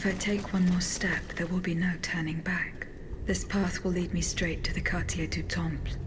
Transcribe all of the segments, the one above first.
I take one more step, there will be no turning back. This path will lead me straight to the Quartier du Temple.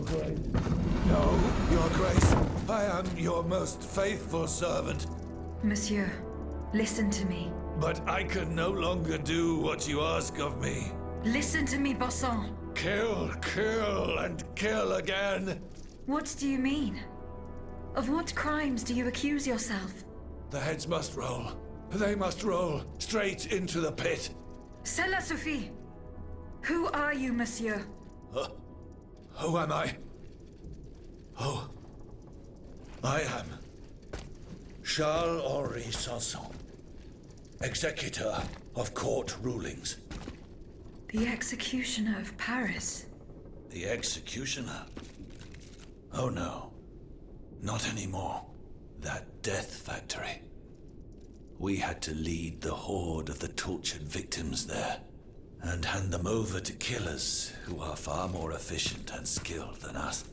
Grace. No, Your Grace. I am your most faithful servant. Monsieur, listen to me. But I can no longer do what you ask of me. Listen to me, Bossan. Kill, kill, and kill again. What do you mean? Of what crimes do you accuse yourself? The heads must roll. They must roll straight into the pit. Cela suffit. Who are you, monsieur? Who am I? Oh, I am Charles-Henri Sanson, executor of court rulings. The executioner of Paris. The executioner? Oh no, not anymore. That death factory. We had to lead the horde of the tortured victims there and hand them over to killers who are far more efficient and skilled than us.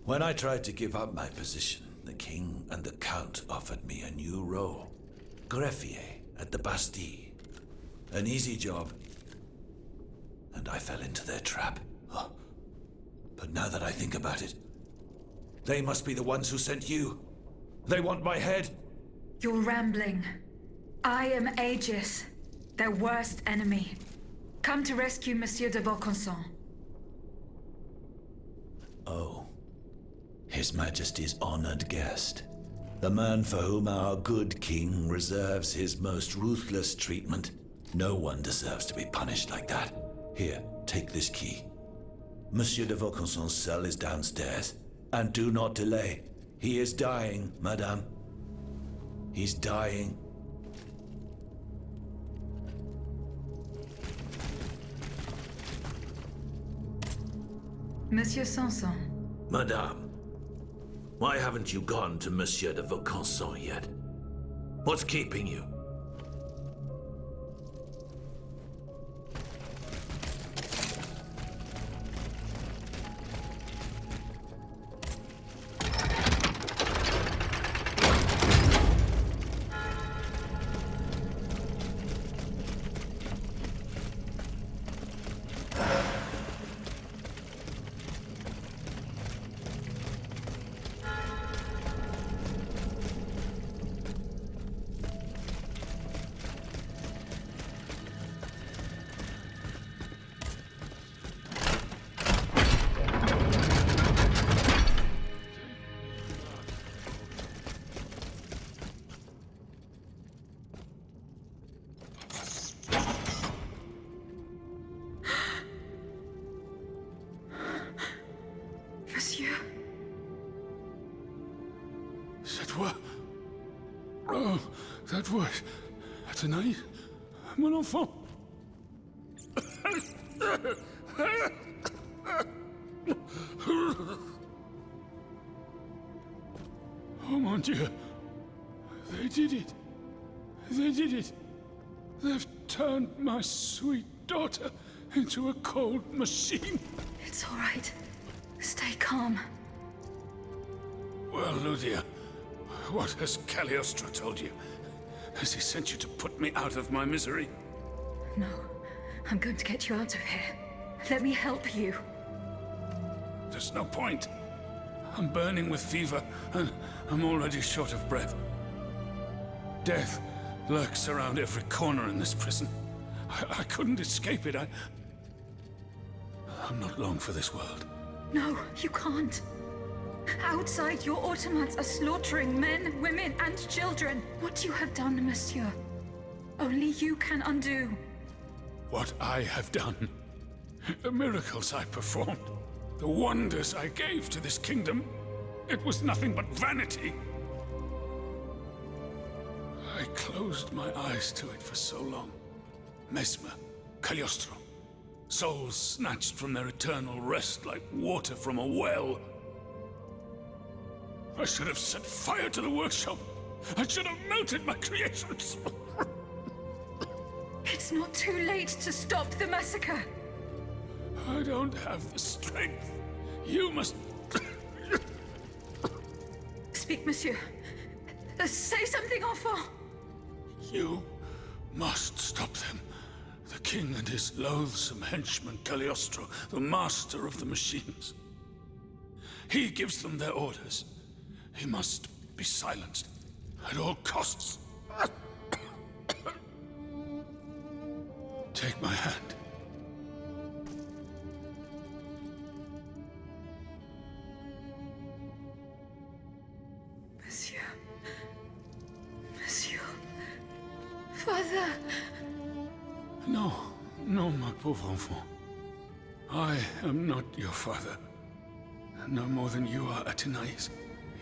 When I tried to give up my position, the king and the count offered me a new role. Greffier at the Bastille. An easy job. And I fell into their trap. Oh. But now that I think about it, they must be the ones who sent you. They want my head. You're rambling. I am Aegis, their worst enemy. Come to rescue Monsieur de Vaucanson. Oh. His Majesty's honored guest. The man for whom our good king reserves his most ruthless treatment. No one deserves to be punished like that. Here, take this key. Monsieur de Vaucanson's cell is downstairs. And do not delay. He is dying, madame. He's dying. Monsieur Sanson. Madame, why haven't you gone to Monsieur de Vaucanson yet? What's keeping you? Monsieur. That was... Tonight, mon enfant. Oh, mon Dieu. They did it. They did it. They've turned my sweet daughter into a cold machine. It's all right. Stay calm. Well, Ludia, what has Cagliostro told you? Has he sent you to put me out of my misery? No, I'm going to get you out of here. Let me help you. There's no point. I'm burning with fever, and I'm already short of breath. Death lurks around every corner in this prison. I couldn't escape it. I'm not long for this world. No, you can't. Outside, your automats are slaughtering men, women, and children. What you have done, monsieur, only you can undo. What I have done, the miracles I performed, the wonders I gave to this kingdom, it was nothing but vanity. I closed my eyes to it for so long. Mesmer, Cagliostro, souls snatched from their eternal rest like water from a well. I should have set fire to the workshop. I should have melted my creations. It's not too late to stop the massacre. I don't have the strength. You must... Speak, monsieur. Say something, enfant. You must stop them. The king and his loathsome henchman, Cagliostro, the master of the machines. He gives them their orders. He must be silenced at all costs. Take my hand. Monsieur. Monsieur. Father. No, no, my pauvre enfant. I am not your father. No more than you are, Athenais.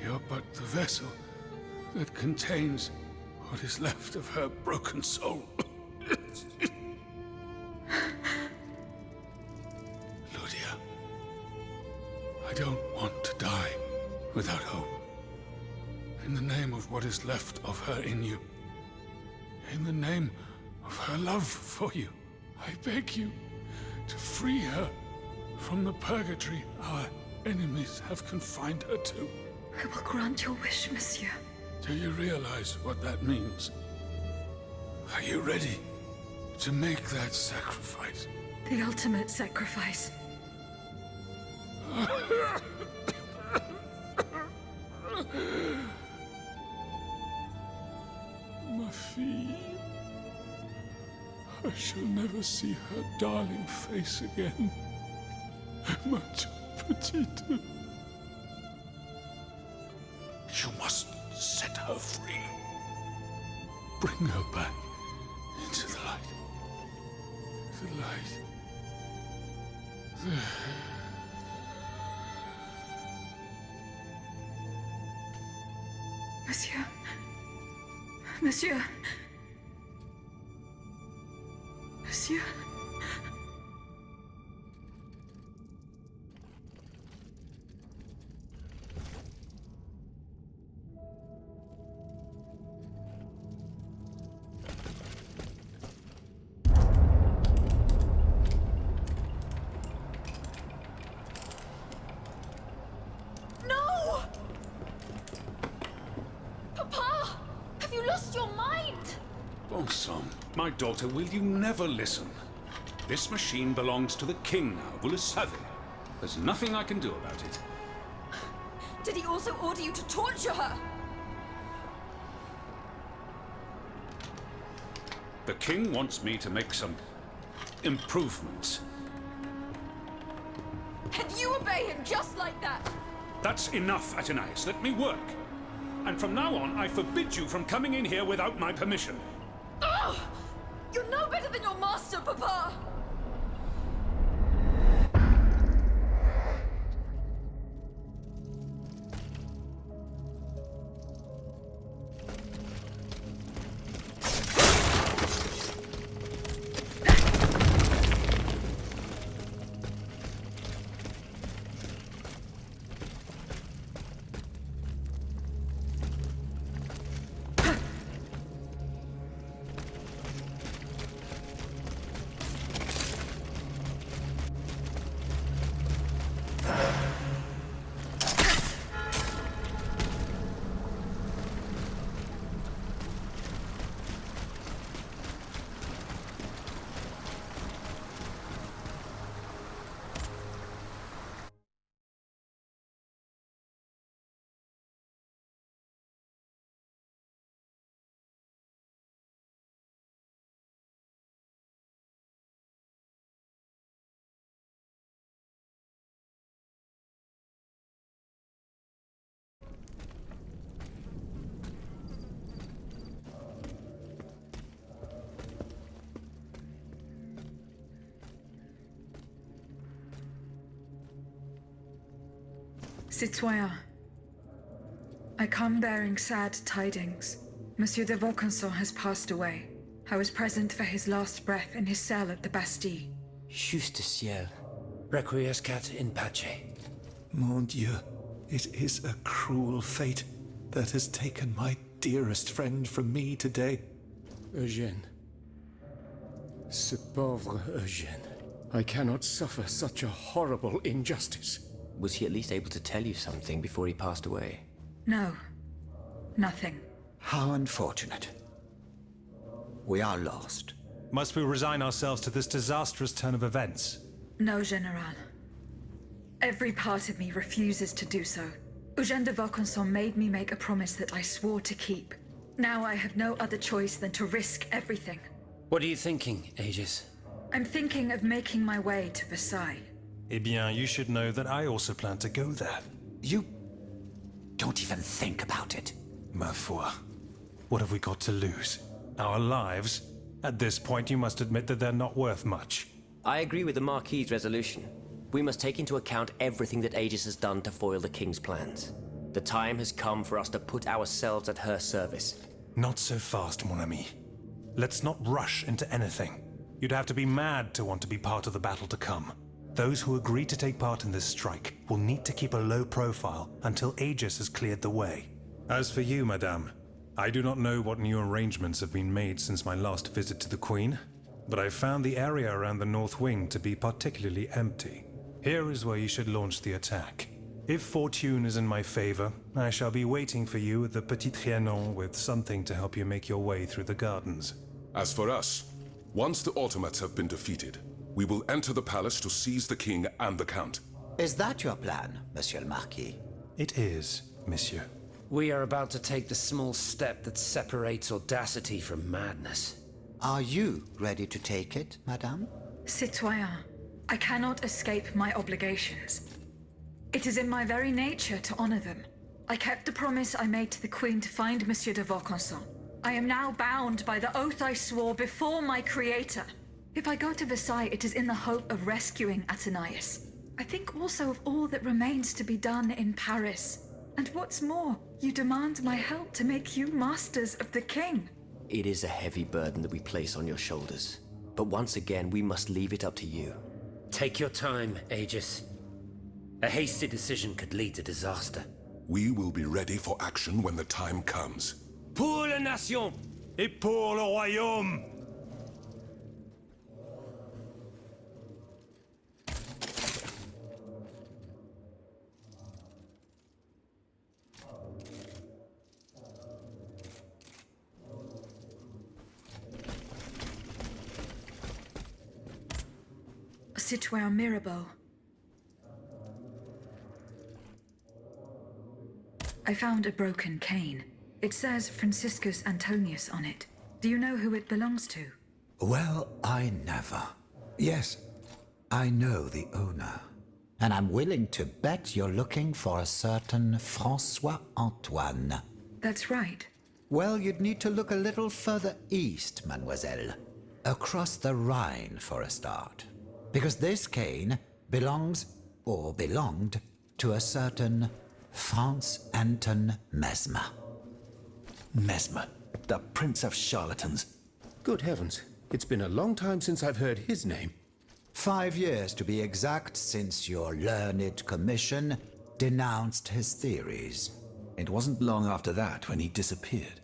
You're but the vessel that contains what is left of her broken soul. Ludia, I don't want to die without hope. In the name of what is left of her in you, in the name of her love for you, I beg you to free her from the purgatory our enemies have confined her to. I will grant your wish, monsieur. Do you realize what that means? Are you ready to make that sacrifice? The ultimate sacrifice. Ma fille. I shall never see her darling face again. Ma petite. You must set her free. Bring her back into the light. The light. Monsieur. Monsieur. Monsieur. No! Papa! Have you lost your mind? Bon sang, my daughter, will you never listen? This machine belongs to the king now, vous le savez. There's nothing I can do about it. Did he also order you to torture her? The king wants me to make some improvements. And you obey him just like that? That's enough, Athenais. Let me work. And from now on, I forbid you from coming in here without my permission. Ugh! You're no better than your master, Papa! Citoyen, I come bearing sad tidings. Monsieur de Vaucanson has passed away. I was present for his last breath in his cell at the Bastille. Juste ciel. Requiescat in pace. Mon Dieu, it is a cruel fate that has taken my dearest friend from me today. Eugène. Ce pauvre Eugène. I cannot suffer such a horrible injustice. Was he at least able to tell you something before he passed away? No. Nothing. How unfortunate. We are lost. Must we resign ourselves to this disastrous turn of events? No, General. Every part of me refuses to do so. Eugène de Vaucanson made me make a promise that I swore to keep. Now I have no other choice than to risk everything. What are you thinking, Aegis? I'm thinking of making my way to Versailles. Eh bien, you should know that I also plan to go there. You don't even think about it. Ma foi. What have we got to lose? Our lives? At this point, you must admit that they're not worth much. I agree with the Marquis's resolution. We must take into account everything that Aegis has done to foil the King's plans. The time has come for us to put ourselves at her service. Not so fast, mon ami. Let's not rush into anything. You'd have to be mad to want to be part of the battle to come. Those who agree to take part in this strike will need to keep a low profile until Aegis has cleared the way. As for you, madame, I do not know what new arrangements have been made since my last visit to the Queen, but I found the area around the North Wing to be particularly empty. Here is where you should launch the attack. If fortune is in my favor, I shall be waiting for you at the Petit Trianon with something to help you make your way through the gardens. As for us, once the automats have been defeated, we will enter the palace to seize the king and the count. Is that your plan, Monsieur le Marquis? It is, monsieur. We are about to take the small step that separates audacity from madness. Are you ready to take it, madame? Citoyen, I cannot escape my obligations. It is in my very nature to honor them. I kept the promise I made to the Queen to find Monsieur de Vaucanson. I am now bound by the oath I swore before my creator. If I go to Versailles, it is in the hope of rescuing Athenais. I think also of all that remains to be done in Paris. And what's more, you demand my help to make you masters of the king. It is a heavy burden that we place on your shoulders. But once again, we must leave it up to you. Take your time, Aegis. A hasty decision could lead to disaster. We will be ready for action when the time comes. Pour la nation! Et pour le royaume! Citoyen Mirabeau. I found a broken cane. It says Franciscus Antonius on it. Do you know who it belongs to? Well, I never. Yes, I know the owner. And I'm willing to bet you're looking for a certain François Antoine. That's right. Well, you'd need to look a little further east, mademoiselle. Across the Rhine for a start. Because this cane belongs, or belonged, to a certain Franz Anton Mesmer. Mesmer, the prince of charlatans. Good heavens, it's been a long time since I've heard his name. 5 years to be exact since your learned commission denounced his theories. It wasn't long after that when he disappeared.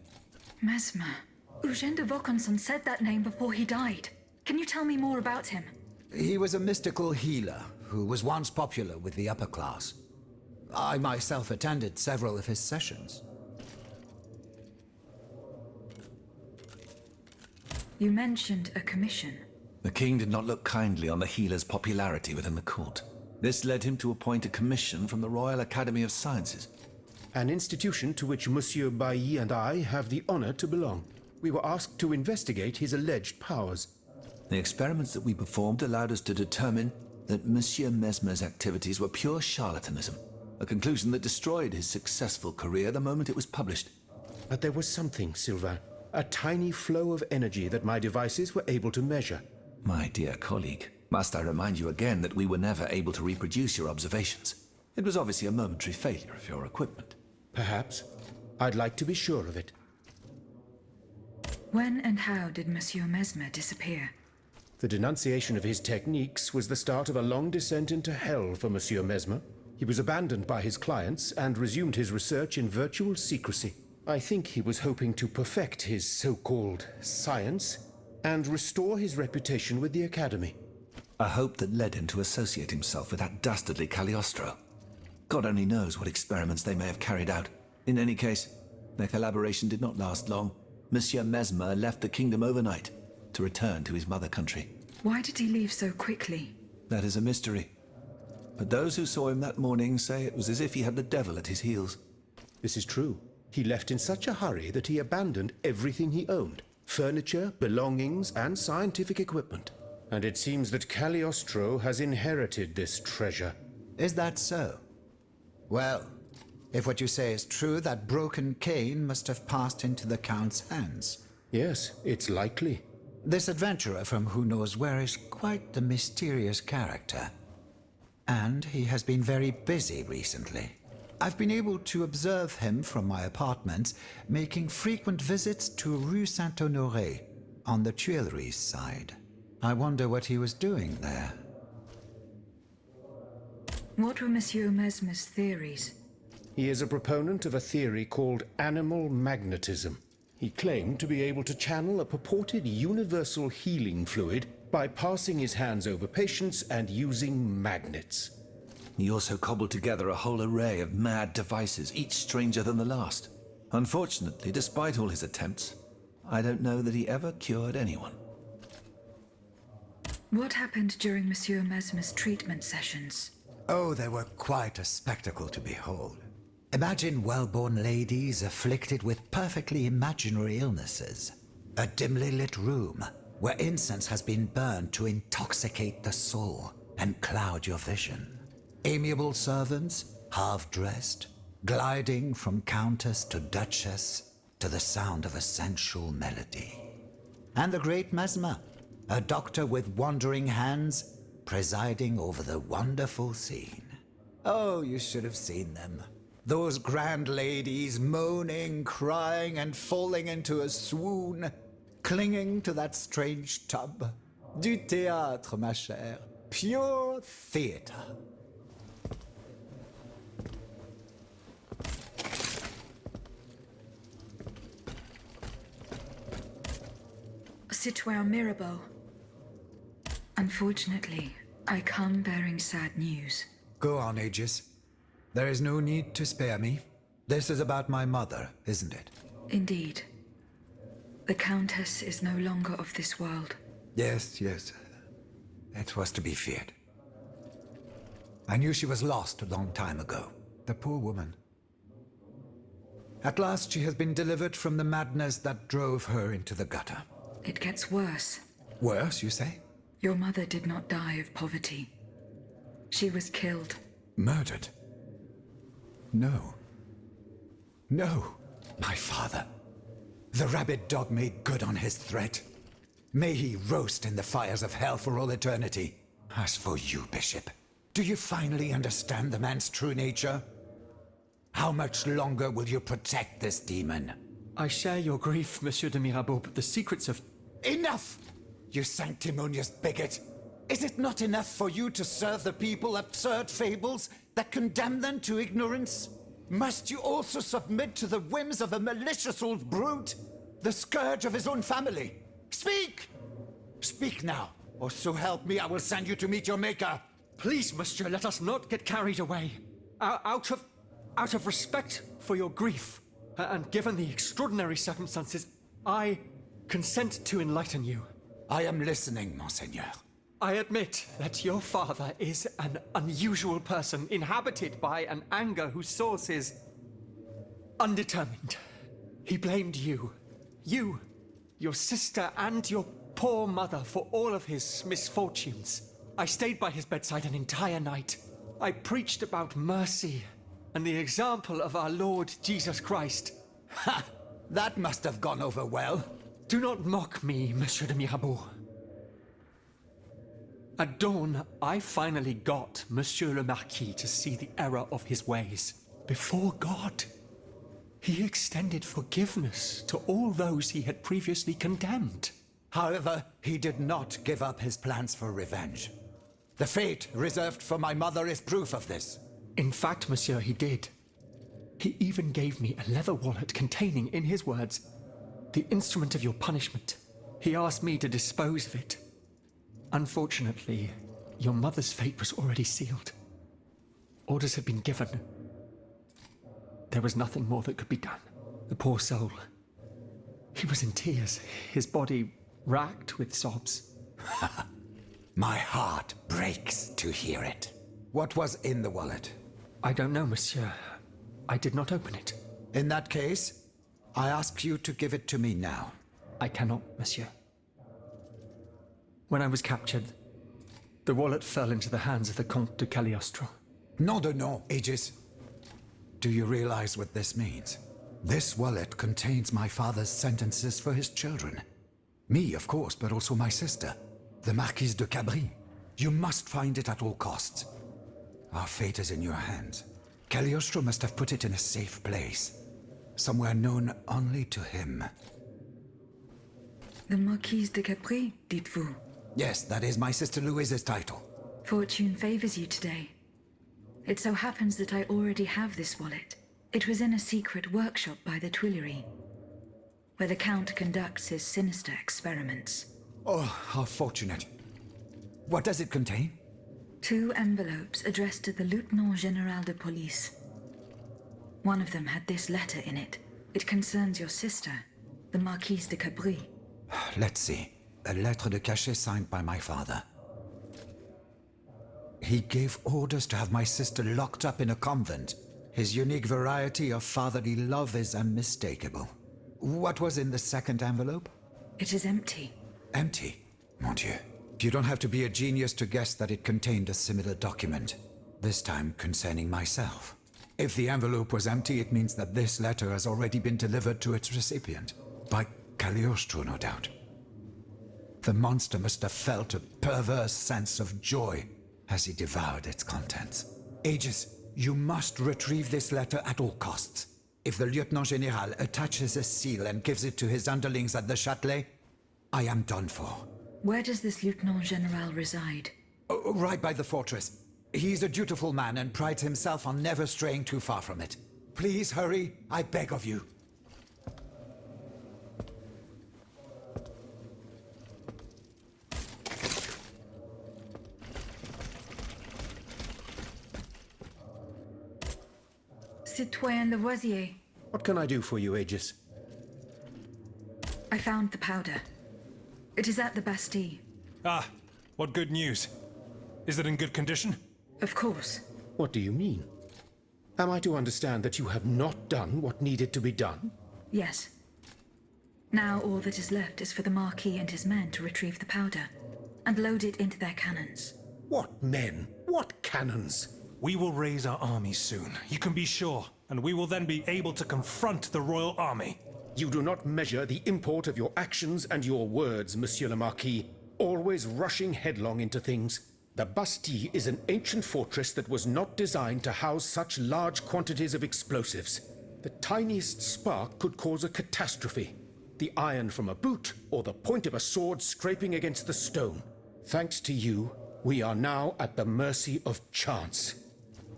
Mesmer. Eugène de Vaucanson said that name before he died. Can you tell me more about him? He was a mystical healer who was once popular with the upper class. I myself attended several of his sessions. You mentioned a commission. The king did not look kindly on the healer's popularity within the court. This led him to appoint a commission from the Royal Academy of Sciences. An institution to which Monsieur Bailly and I have the honor to belong. We were asked to investigate his alleged powers. The experiments that we performed allowed us to determine that Monsieur Mesmer's activities were pure charlatanism, a conclusion that destroyed his successful career the moment it was published. But there was something, Sylvain. A tiny flow of energy that my devices were able to measure. My dear colleague, must I remind you again that we were never able to reproduce your observations? It was obviously a momentary failure of your equipment. Perhaps. I'd like to be sure of it. When and how did Monsieur Mesmer disappear? The denunciation of his techniques was the start of a long descent into hell for Monsieur Mesmer. He was abandoned by his clients and resumed his research in virtual secrecy. I think he was hoping to perfect his so-called science and restore his reputation with the Academy. A hope that led him to associate himself with that dastardly Cagliostro. God only knows what experiments they may have carried out. In any case, their collaboration did not last long. Monsieur Mesmer left the kingdom overnight to return to his mother country. Why did he leave so quickly? That is a mystery. but those who saw him that morning say it was as if he had the devil at his heels. This is true. He left in such a hurry that he abandoned everything he owned. Furniture, belongings, and scientific equipment. And it seems that Cagliostro has inherited this treasure. Is that so? Well, if what you say is true, that broken cane must have passed into the Count's hands. Yes, it's likely. This adventurer from who knows where is quite the mysterious character. And he has been very busy recently. I've been able to observe him from my apartments, making frequent visits to Rue Saint-Honoré, on the Tuileries side. I wonder what he was doing there. What were Monsieur Mesmer's theories? He is a proponent of a theory called animal magnetism. He claimed to be able to channel a purported universal healing fluid by passing his hands over patients and using magnets. He also cobbled together a whole array of mad devices, each stranger than the last. Unfortunately, despite all his attempts, I don't know that he ever cured anyone. What happened during Monsieur Mesmer's treatment sessions? Oh, they were quite a spectacle to behold. Imagine well-born ladies afflicted with perfectly imaginary illnesses. A dimly lit room where incense has been burned to intoxicate the soul and cloud your vision. Amiable servants, half-dressed, gliding from countess to duchess to the sound of a sensual melody. And the great Mesmer, a doctor with wandering hands, presiding over the wonderful scene. Oh, you should have seen them. Those grand ladies moaning, crying, and falling into a swoon, clinging to that strange tub. Du théâtre, ma chère. Pure theatre. Citoyen Mirabeau. Unfortunately, I come bearing sad news. Go on, Aegis. There is no need to spare me. This is about my mother, isn't it? Indeed. The Countess is no longer of this world. Yes. It was to be feared. I knew she was lost a long time ago. The poor woman. At last she has been delivered from the madness that drove her into the gutter. It gets worse. Worse, you say? Your mother did not die of poverty. She was killed. Murdered? No. No, my father. The rabid dog made good on his threat. May he roast in the fires of hell for all eternity. As for you, Bishop, do you finally understand the man's true nature? How much longer will you protect this demon? I share your grief, Monsieur de Mirabeau, but the secrets of... Enough! You sanctimonious bigot! Is it not enough for you to serve the people absurd fables that condemn them to ignorance? Must you also submit to the whims of a malicious old brute? The scourge of his own family? Speak! Speak now, or so help me, I will send you to meet your maker. Please, Monsieur, let us not get carried away. Out of respect for your grief, and given the extraordinary circumstances, I consent to enlighten you. I am listening, Monseigneur. I admit that your father is an unusual person, inhabited by an anger whose source is undetermined. He blamed you, your sister, and your poor mother for all of his misfortunes. I stayed by his bedside an entire night. I preached about mercy and the example of our Lord Jesus Christ. Ha! That must have gone over well. Do not mock me, Monsieur de Mirabeau. At dawn, I finally got Monsieur le Marquis to see the error of his ways. Before God, he extended forgiveness to all those he had previously condemned. However, he did not give up his plans for revenge. The fate reserved for my mother is proof of this. In fact, Monsieur, he did. He even gave me a leather wallet containing, in his words, the instrument of your punishment. He asked me to dispose of it. Unfortunately, your mother's fate was already sealed. Orders had been given. There was nothing more that could be done. The poor soul. He was in tears, his body racked with sobs. My heart breaks to hear it. What was in the wallet? I don't know, monsieur. I did not open it. In that case, I ask you to give it to me now. I cannot, monsieur. When I was captured, the wallet fell into the hands of the Comte de Cagliostro. No, Aegis. Do you realize what this means? This wallet contains my father's sentences for his children. Me, of course, but also my sister, the Marquise de Cabri. You must find it at all costs. Our fate is in your hands. Cagliostro must have put it in a safe place, somewhere known only to him. The Marquise de Capri, dites-vous? Yes, that is my sister Louise's title. Fortune favors you today. It so happens that I already have this wallet. It was in a secret workshop by the Tuileries, where the Count conducts his sinister experiments. Oh, how fortunate. What does it contain? 2 envelopes addressed to the Lieutenant General de Police. One of them had this letter in it. It concerns your sister, the Marquise de Capri. Let's see. A lettre de cachet signed by my father. He gave orders to have my sister locked up in a convent. His unique variety of fatherly love is unmistakable. What was in the second envelope? It is empty. Empty? Mon Dieu. You don't have to be a genius to guess that it contained a similar document, this time concerning myself. If the envelope was empty, it means that this letter has already been delivered to its recipient. By Cagliostro, no doubt. The monster must have felt a perverse sense of joy as he devoured its contents. Aegis, you must retrieve this letter at all costs. If the Lieutenant General attaches a seal and gives it to his underlings at the Châtelet, I am done for. Where does this Lieutenant General reside? Right by the fortress. He's a dutiful man and prides himself on never straying too far from it. Please hurry, I beg of you. Citoyen Lavoisier. What can I do for you, Aegis? I found the powder. It is at the Bastille. Ah, what good news. Is it in good condition? Of course. What do you mean? Am I to understand that you have not done what needed to be done? Yes. Now all that is left is for the Marquis and his men to retrieve the powder and load it into their cannons. What men? What cannons? We will raise our army soon, you can be sure, and we will then be able to confront the royal army. You do not measure the import of your actions and your words, Monsieur le Marquis, always rushing headlong into things. The Bastille is an ancient fortress that was not designed to house such large quantities of explosives. The tiniest spark could cause a catastrophe. The iron from a boot or the point of a sword scraping against the stone. Thanks to you, we are now at the mercy of chance.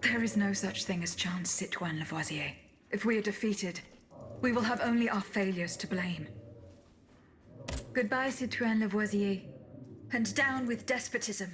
There is no such thing as chance, Citoyen Lavoisier. If we are defeated, we will have only our failures to blame. Goodbye, Citoyen Lavoisier. And down with despotism.